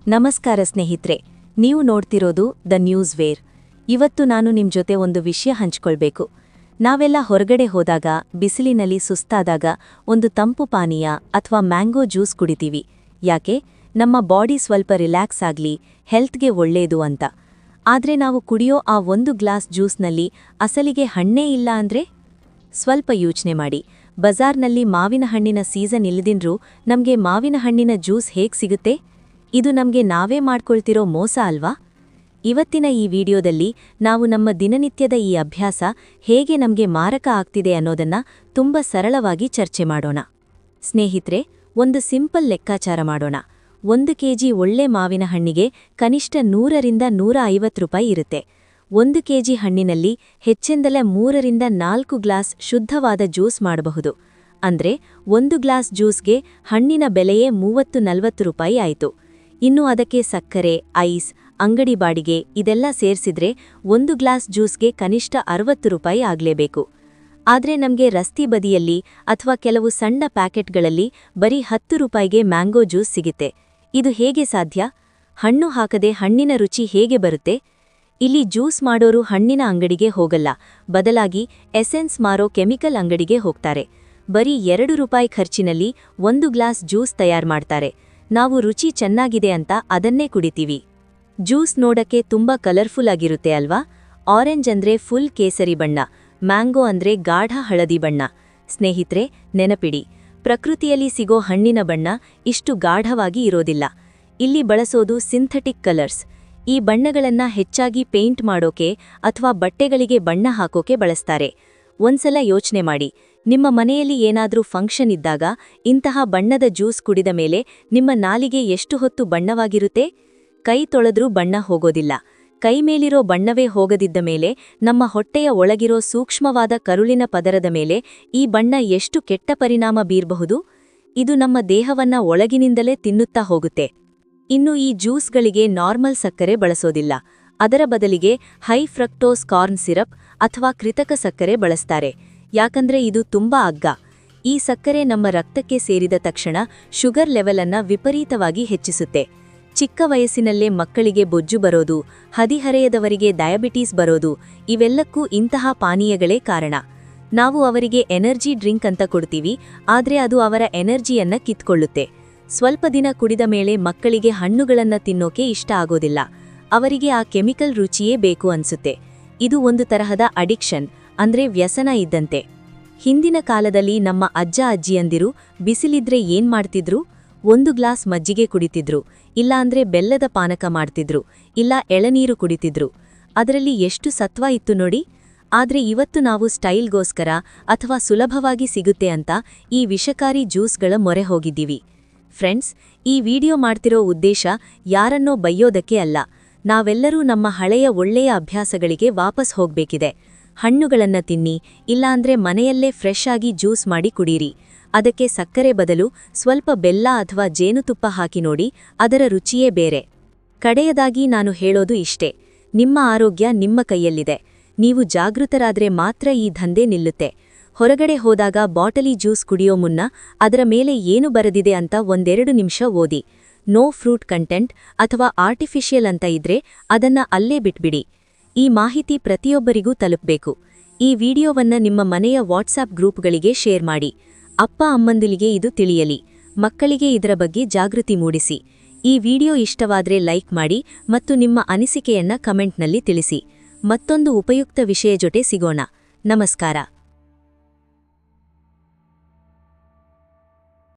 ನಮಸ್ಕಾರ ಸ್ನೇಹಿತರೆ, ನೀವು ನೋಡ್ತಿರೋದು ದ ನ್ಯೂಸ್ ವೇರ್. ಇವತ್ತು ನಾನು ನಿಮ್ ಜೊತೆ ಒಂದು ವಿಷಯ ಹಂಚ್ಕೊಳ್ಬೇಕು. ನಾವೆಲ್ಲ ಹೊರಗಡೆ ಹೋದಾಗ, ಬಿಸಿಲಿನಲ್ಲಿ ಸುಸ್ತಾದಾಗ ಒಂದು ತಂಪು ಪಾನೀಯ ಅಥವಾ ಮ್ಯಾಂಗೋ ಜ್ಯೂಸ್ ಕುಡಿತೀವಿ. ಯಾಕೆ? ನಮ್ಮ ಬಾಡಿ ಸ್ವಲ್ಪ ರಿಲ್ಯಾಕ್ಸ್ ಆಗ್ಲಿ, ಹೆಲ್ತ್ಗೆ ಒಳ್ಳೇದು ಅಂತ. ಆದ್ರೆ ನಾವು ಕುಡಿಯೋ ಆ ಒಂದು ಗ್ಲಾಸ್ ಜ್ಯೂಸ್ನಲ್ಲಿ ಅಸಲಿಗೆ ಹಣ್ಣೇ ಇಲ್ಲ ಅಂದ್ರೆ? ಸ್ವಲ್ಪ ಯೋಚನೆ ಮಾಡಿ. ಬಜಾರ್ನಲ್ಲಿ ಮಾವಿನ ಹಣ್ಣಿನ ಸೀಸನ್ ಇಲ್ಲದಿದ್ರೂ ನಮ್ಗೆ ಮಾವಿನ ಹಣ್ಣಿನ ಜ್ಯೂಸ್ ಹೇಗ್ ಸಿಗುತ್ತೆ? ಇದು ನಮ್ಗೆ ನಾವೇ ಮಾಡ್ಕೊಳ್ತಿರೋ ಮೋಸ ಅಲ್ವಾ? ಇವತ್ತಿನ ಈ ವಿಡಿಯೋದಲ್ಲಿ ನಾವು ನಮ್ಮ ದಿನನಿತ್ಯದ ಈ ಅಭ್ಯಾಸ ಹೇಗೆ ನಮ್ಗೆ ಮಾರಕ ಆಗ್ತಿದೆ ಅನ್ನೋದನ್ನ ತುಂಬ ಸರಳವಾಗಿ ಚರ್ಚೆ ಮಾಡೋಣ. ಸ್ನೇಹಿತರೆ, ಒಂದು ಸಿಂಪಲ್ ಲೆಕ್ಕಾಚಾರ ಮಾಡೋಣ. 1 ಕೆಜಿ ಒಳ್ಳೆ ಮಾವಿನ ಹಣ್ಣಿಗೆ ಕನಿಷ್ಠ 100 ರಿಂದ 150 ರೂಪಾಯಿ ಇರುತ್ತೆ. 1 ಕೆಜಿ ಹಣ್ಣಿನಲ್ಲಿ ಹೆಚ್ಚೆಂದಲೆ 3 ರಿಂದ 4 ಗ್ಲಾಸ್ ಶುದ್ಧವಾದ ಜ್ಯೂಸ್ ಮಾಡಬಹುದು. ಅಂದ್ರೆ 1 ಗ್ಲಾಸ್ ಜ್ಯೂಸ್ಗೆ ಹಣ್ಣಿನ ಬೆಲೆಯೇ 30-40 ರೂಪಾಯಿ ಆಯಿತು. ಇನ್ನು ಅದಕ್ಕೆ ಸಕ್ಕರೆ, ಐಸ್, ಅಂಗಡಿ ಬಾಡಿಗೆ ಇದೆಲ್ಲ ಸೇರ್ಸಿದ್ರೆ 1 ಗ್ಲಾಸ್ ಜ್ಯೂಸ್ಗೆ ಕನಿಷ್ಠ 60 ರೂಪಾಯಿ ಆಗ್ಲೇಬೇಕು. ಆದ್ರೆ ನಮ್ಗೆ ರಸ್ತೆ ಬದಿಯಲ್ಲಿ ಅಥವಾ ಕೆಲವು ಸಣ್ಣ ಪ್ಯಾಕೆಟ್ಗಳಲ್ಲಿ ಬರೀ 10 ರೂಪಾಯಿಗೆ ಮ್ಯಾಂಗೋ ಜ್ಯೂಸ್ ಸಿಗುತ್ತೆ. ಇದು ಹೇಗೆ ಸಾಧ್ಯ? ಹಣ್ಣು ಹಾಕದೆ ಹಣ್ಣಿನ ರುಚಿ ಹೇಗೆ ಬರುತ್ತೆ? ಇಲ್ಲಿ ಜ್ಯೂಸ್ ಮಾಡೋರು ಹಣ್ಣಿನ ಅಂಗಡಿಗೆ ಹೋಗಲ್ಲ, ಬದಲಾಗಿ ಎಸೆನ್ಸ್ ಮಾರೋ ಕೆಮಿಕಲ್ ಅಂಗಡಿಗೆ ಹೋಗ್ತಾರೆ. ಬರೀ 2 ರೂಪಾಯಿ ಖರ್ಚಿನಲ್ಲಿ 1 ಗ್ಲಾಸ್ ಜ್ಯೂಸ್ ತಯಾರು ಮಾಡ್ತಾರೆ. ನಾವು ರುಚಿ ಚೆನ್ನಾಗಿದೆ ಅಂತ ಅದನ್ನೇ ಕುಡಿತೀವಿ. ಜ್ಯೂಸ್ ನೋಡಕ್ಕೆ ತುಂಬಾ ಕಲರ್ಫುಲ್ ಆಗಿರುತ್ತೆ ಅಲ್ವಾ? ಆರೆಂಜ್ ಅಂದ್ರೆ ಫುಲ್ ಕೇಸರಿ ಬಣ್ಣ, ಮ್ಯಾಂಗೋ ಅಂದ್ರೆ ಗಾಢ ಹಳದಿ ಬಣ್ಣ. ಸ್ನೇಹಿತರೆ, ನೆನಪಿಡಿ, ಪ್ರಕೃತಿಯಲ್ಲಿ ಸಿಗೋ ಹಣ್ಣಿನ ಬಣ್ಣ ಇಷ್ಟು ಗಾಢವಾಗಿ ಇರೋದಿಲ್ಲ. ಇಲ್ಲಿ ಬಳಸೋದು ಸಿಂಥೆಟಿಕ್ ಕಲರ್ಸ್. ಈ ಬಣ್ಣಗಳನ್ನ ಹೆಚ್ಚಾಗಿ ಪೇಂಟ್ ಮಾಡೋಕೆ ಅಥವಾ ಬಟ್ಟೆಗಳಿಗೆ ಬಣ್ಣ ಹಾಕೋಕೆ ಬಳಸ್ತಾರೆ. ಒಂದ್ಸಲ ಯೋಚನೆ ಮಾಡಿ, ನಿಮ್ಮ ಮನೆಯಲ್ಲಿ ಏನಾದ್ರೂ ಫಂಕ್ಷನ್ ಇದ್ದಾಗ ಇಂತಹ ಬಣ್ಣದ ಜ್ಯೂಸ್ ಕುಡಿದ ಮೇಲೆ ನಿಮ್ಮ ನಾಲಿಗೆ ಎಷ್ಟು ಹೊತ್ತು ಬಣ್ಣವಾಗಿರುತ್ತೆ? ಕೈ ತೊಳೆದ್ರೂ ಬಣ್ಣ ಹೋಗೋದಿಲ್ಲ. ಕೈ ಮೇಲಿರೋ ಬಣ್ಣವೇ ಹೋಗದಿದ್ದ ಮೇಲೆ ನಮ್ಮ ಹೊಟ್ಟೆಯ ಒಳಗಿರೋ ಸೂಕ್ಷ್ಮವಾದ ಕರುಳಿನ ಪದರದ ಮೇಲೆ ಈ ಬಣ್ಣ ಎಷ್ಟು ಕೆಟ್ಟ ಪರಿಣಾಮ ಬೀರಬಹುದು? ಇದು ನಮ್ಮ ದೇಹವನ್ನ ಒಳಗಿನಿಂದಲೇ ತಿನ್ನುತ್ತಾ ಹೋಗುತ್ತೆ. ಇನ್ನು ಈ ಜ್ಯೂಸ್ಗಳಿಗೆ ನಾರ್ಮಲ್ ಸಕ್ಕರೆ ಬಳಸೋದಿಲ್ಲ. ಅದರ ಬದಲಿಗೆ ಹೈ ಫ್ರಕ್ಟೋಸ್ ಕಾರ್ನ್ ಸಿರಪ್ ಅಥವಾ ಕೃತಕ ಸಕ್ಕರೆ ಬಳಸ್ತಾರೆ. ಯಾಕಂದ್ರೆ ಇದು ತುಂಬಾ ಅಗ್ಗ. ಈ ಸಕ್ಕರೆ ನಮ್ಮ ರಕ್ತಕ್ಕೆ ಸೇರಿದ ತಕ್ಷಣ ಶುಗರ್ ಲೆವೆಲ್ ಅನ್ನ ವಿಪರೀತವಾಗಿ ಹೆಚ್ಚಿಸುತ್ತೆ. ಚಿಕ್ಕ ವಯಸ್ಸಿನಲ್ಲೇ ಮಕ್ಕಳಿಗೆ ಬೊಜ್ಜು ಬರೋದು, ಹದಿಹರೆಯದವರಿಗೆ ಡಯಾಬಿಟೀಸ್ ಬರೋದು, ಇವೆಲ್ಲಕ್ಕೂ ಇಂತಹ ಪಾನೀಯಗಳೇ ಕಾರಣ. ನಾವು ಅವರಿಗೆ ಎನರ್ಜಿ ಡ್ರಿಂಕ್ ಅಂತ ಕೊಡ್ತೀವಿ, ಆದ್ರೆ ಅದು ಅವರ ಎನರ್ಜಿಯನ್ನ ಕಿತ್ಕೊಳ್ಳುತ್ತೆ. ಸ್ವಲ್ಪ ದಿನ ಕುಡಿದ ಮೇಲೆ ಮಕ್ಕಳಿಗೆ ಹಣ್ಣುಗಳನ್ನ ತಿನ್ನೋಕೆ ಇಷ್ಟ ಆಗೋದಿಲ್ಲ. ಅವರಿಗೆ ಆ ಕೆಮಿಕಲ್ ರುಚಿಯೇ ಬೇಕು ಅನ್ಸುತ್ತೆ. ಇದು ಒಂದು ತರಹದ ಅಡಿಕ್ಷನ್, ಅಂದ್ರೆ ವ್ಯಸನ ಇದ್ದಂತೆ. ಹಿಂದಿನ ಕಾಲದಲ್ಲಿ ನಮ್ಮ ಅಜ್ಜ ಅಜ್ಜಿಯಂದಿರು ಬಿಸಿಲಿದ್ರೆ ಏನ್ ಮಾಡ್ತಿದ್ರು? 1 ಗ್ಲಾಸ್ ಮಜ್ಜಿಗೆ ಕುಡಿತಿದ್ರು, ಇಲ್ಲ ಅಂದ್ರೆ ಬೆಲ್ಲದ ಪಾನಕ ಮಾಡ್ತಿದ್ರು, ಇಲ್ಲ ಎಳನೀರು ಕುಡಿತಿದ್ರು. ಅದರಲ್ಲಿ ಎಷ್ಟು ಸತ್ವ ಇತ್ತು ನೋಡಿ. ಆದ್ರೆ ಇವತ್ತು ನಾವು ಸ್ಟೈಲ್ಗೋಸ್ಕರ ಅಥವಾ ಸುಲಭವಾಗಿ ಸಿಗುತ್ತೆ ಅಂತ ಈ ವಿಷಕಾರಿ ಜ್ಯೂಸ್ಗಳ ಮೊರೆ ಹೋಗಿದ್ದೀವಿ. ಫ್ರೆಂಡ್ಸ್, ಈ ವಿಡಿಯೋ ಮಾಡ್ತಿರೋ ಉದ್ದೇಶ ಯಾರನ್ನೋ ಬೈಯೋದಕ್ಕೆ ಅಲ್ಲ. ನಾವೆಲ್ಲರೂ ನಮ್ಮ ಹಳೆಯ ಒಳ್ಳೆಯ ಅಭ್ಯಾಸಗಳಿಗೆ ವಾಪಸ್ ಹೋಗ್ಬೇಕಿದೆ. ಹಣ್ಣುಗಳನ್ನ ತಿನ್ನಿ, ಇಲ್ಲಾಂದ್ರೆ ಮನೆಯಲ್ಲೇ ಫ್ರೆಶ್ ಆಗಿ ಜ್ಯೂಸ್ ಮಾಡಿ ಕುಡೀರಿ. ಅದಕ್ಕೆ ಸಕ್ಕರೆ ಬದಲು ಸ್ವಲ್ಪ ಬೆಲ್ಲ ಅಥವಾ ಜೇನುತುಪ್ಪ ಹಾಕಿ ನೋಡಿ, ಅದರ ರುಚಿಯೇ ಬೇರೆ. ಕಡೆಯದಾಗಿ ನಾನು ಹೇಳೋದು ಇಷ್ಟೇ, ನಿಮ್ಮ ಆರೋಗ್ಯ ನಿಮ್ಮ ಕೈಯಲ್ಲಿದೆ. ನೀವು ಜಾಗೃತರಾದ್ರೆ ಮಾತ್ರ ಈ ದಂಧೆ ನಿಲ್ಲುತ್ತೆ. ಹೊರಗಡೆ ಹೋದಾಗ ಬಾಟಲಿ ಜ್ಯೂಸ್ ಕುಡಿಯೋ ಮುನ್ನ ಅದರ ಮೇಲೆ ಏನು ಬರೆದಿದೆ ಅಂತ 1-2 ನಿಮಿಷ ಓದಿ. ನೋ ಫ್ರೂಟ್ ಕಂಟೆಂಟ್ ಅಥವಾ ಆರ್ಟಿಫಿಷಿಯಲ್ ಅಂತ ಇದ್ರೆ ಅದನ್ನ ಅಲ್ಲೇ ಬಿಟ್ಬಿಡಿ. ಈ ಮಾಹಿತಿ ಪ್ರತಿಯೊಬ್ಬರಿಗೂ ತಲುಪಬೇಕು. ಈ ವಿಡಿಯೋವನ್ನ ನಿಮ್ಮ ಮನೆಯ ವಾಟ್ಸಾಪ್ ಗ್ರೂಪ್ಗಳಿಗೆ ಶೇರ್ ಮಾಡಿ. ಅಪ್ಪ ಅಮ್ಮಂದಿರಿಗೆ ಇದು ತಿಳಿಯಲಿ. ಮಕ್ಕಳಿಗೆ ಇದರ ಬಗ್ಗೆ ಜಾಗೃತಿ ಮೂಡಿಸಿ. ಈ ವಿಡಿಯೋ ಇಷ್ಟವಾದ್ರೆ ಲೈಕ್ ಮಾಡಿ ಮತ್ತು ನಿಮ್ಮ ಅನಿಸಿಕೆಯನ್ನ ಕಮೆಂಟ್ನಲ್ಲಿ ತಿಳಿಸಿ. ಮತ್ತೊಂದು ಉಪಯುಕ್ತ ವಿಷಯ ಜೊತೆ ಸಿಗೋಣ. ನಮಸ್ಕಾರ.